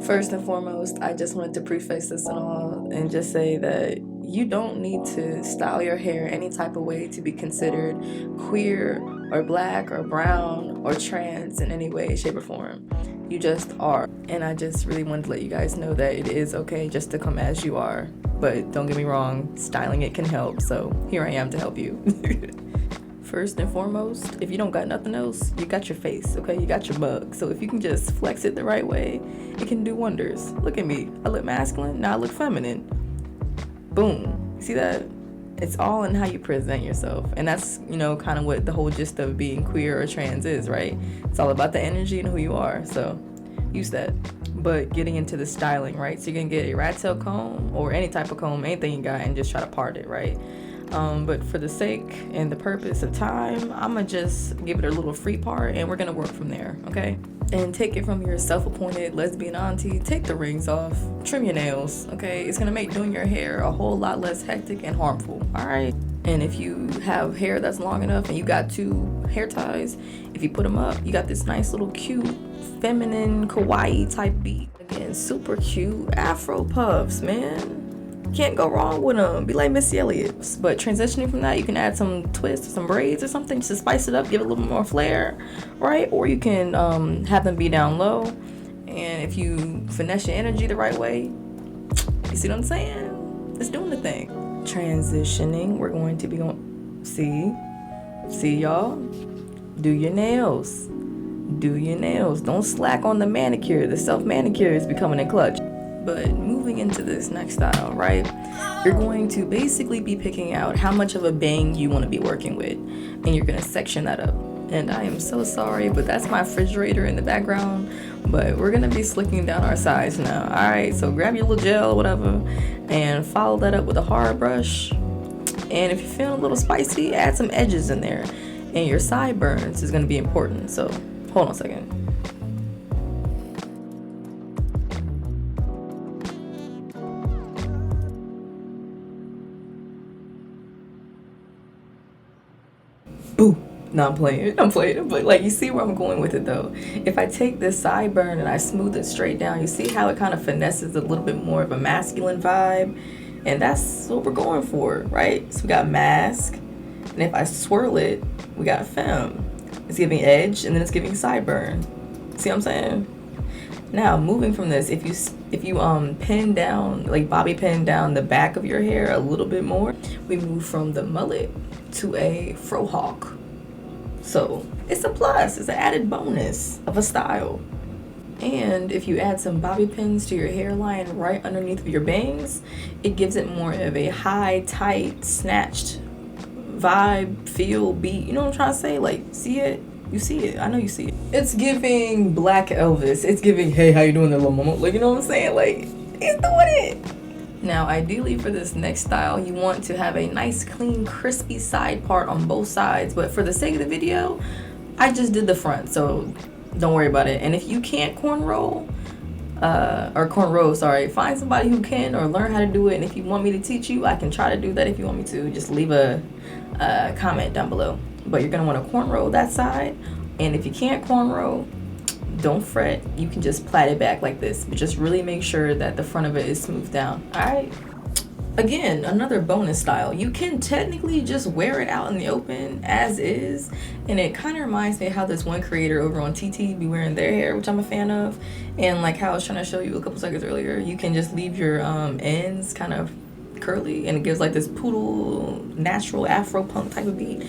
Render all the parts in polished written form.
First and foremost, I just wanted to preface this and all and just say that you don't need to style your hair any type of way to be considered queer or black or brown or trans in any way, shape, or form. You just are. And I just really wanted to let you guys know that it is okay just to come as you are. But don't get me wrong, styling it can help. So here I am to help you. First and foremost, if you don't got nothing else, you got your face, okay? You got your mug. So if you can just flex it the right way, it can do wonders. Look at me. I look masculine, now I look feminine. Boom. See that? It's all in how you present yourself. And that's, kind of what the whole gist of being queer or trans is, right? It's all about the energy and who you are. So use that. But getting into the styling, right? So you're gonna get a rat tail comb or any type of comb, anything you got, and just try to part it, right? But for the sake and the purpose of time, I'm gonna just give it a little free part and we're gonna work from there, okay? And take it from your self-appointed lesbian auntie, take the rings off, trim your nails, okay? It's gonna make doing your hair a whole lot less hectic and harmful, all right? And if you have hair that's long enough and you got 2 hair ties, if you put them up, you got this nice little cute, feminine, kawaii type beat. Again, super cute afro puffs, man. Can't go wrong with them. Be like Missy Elliott. But transitioning from that, you can add some twists or some braids or something just to spice it up, give it a little bit more flair, right? Or you can have them be down low. And if you finesse your energy the right way, you see what I'm saying? It's doing the thing. Transitioning, we're going to be going, see y'all? Do your nails. Do your nails. Don't slack on the manicure. The self-manicure is becoming a clutch. But moving into this next style, right, you're going to basically be picking out how much of a bang you want to be working with, and you're going to section that up. And I am so sorry, but that's my refrigerator in the background, but we're going to be slicking down our sides now. All right, so grab your little gel or whatever and follow that up with a hard brush. And if you're feeling a little spicy, add some edges in there. And your sideburns is going to be important, so hold on a second. Boo. No, I'm playing, but like, you see where I'm going with it though. If I take this sideburn and I smooth it straight down, you see how it kind of finesses a little bit more of a masculine vibe, and that's what we're going for, right? So we got mask, and if I swirl it, we got femme. It's giving edge, and then it's giving sideburn. See what I'm saying? Now, moving from this, if you pin down, like bobby pin down the back of your hair a little bit more, we move from the mullet to a Frohawk. So it's a plus, it's an added bonus of a style. And if you add some bobby pins to your hairline right underneath of your bangs, it gives it more of a high, tight, snatched vibe, feel, beat. You know what I'm trying to say? Like, see it? You see it. I know you see it. It's giving Black Elvis. It's giving, hey, how you doing there, little mama? Like, you know what I'm saying? Like, he's doing it. Now, ideally for this next style, you want to have a nice, clean, crispy side part on both sides. But for the sake of the video, I just did the front, so don't worry about it. And if you can't cornrow, or cornrows, sorry, find somebody who can or learn how to do it. And if you want me to teach you, I can try to do that if you want me to. Just leave a comment down below. But you're going to want to cornrow that side. And if you can't cornrow, don't fret, you can just plait it back like this, but just really make sure that the front of it is smoothed down. All right, again, another bonus style. You can technically just wear it out in the open as is, and it kind of reminds me of how this one creator over on TT be wearing their hair, which I'm a fan of. And like how I was trying to show you a couple seconds earlier, you can just leave your ends kind of curly, and it gives like this poodle natural afro punk type of beat.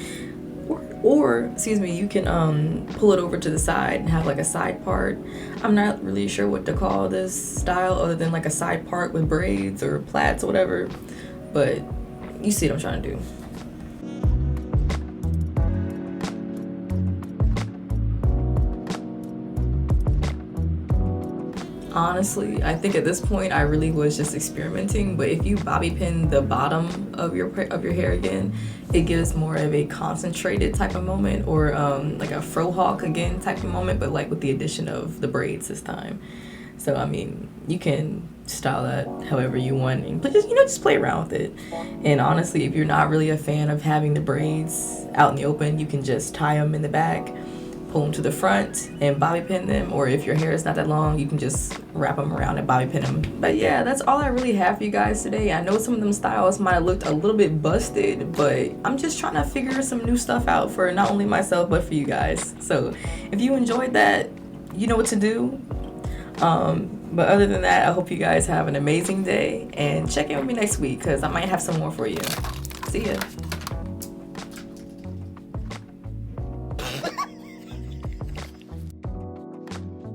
Or excuse me, you can pull it over to the side and have like a side part. I'm not really sure what to call this style other than like a side part with braids or plaits or whatever, but you see what I'm trying to do. Honestly, I think at this point I really was just experimenting, but if you bobby pin the bottom of your hair again, it gives more of a concentrated type of moment, or like a Frohawk again type of moment, but like with the addition of the braids this time. So I mean, you can style that however you want, but just play around with it. And honestly, if you're not really a fan of having the braids out in the open, you can just tie them in the back pull them to the front and bobby pin them, or if your hair is not that long, you can just wrap them around and bobby pin them. But yeah, that's all I really have for you guys today. I know some of them styles might have looked a little bit busted, but I'm just trying to figure some new stuff out for not only myself but for you guys. So if you enjoyed that, you know what to do. But other than that, I hope you guys have an amazing day, and check in with me next week because I might have some more for you. See ya.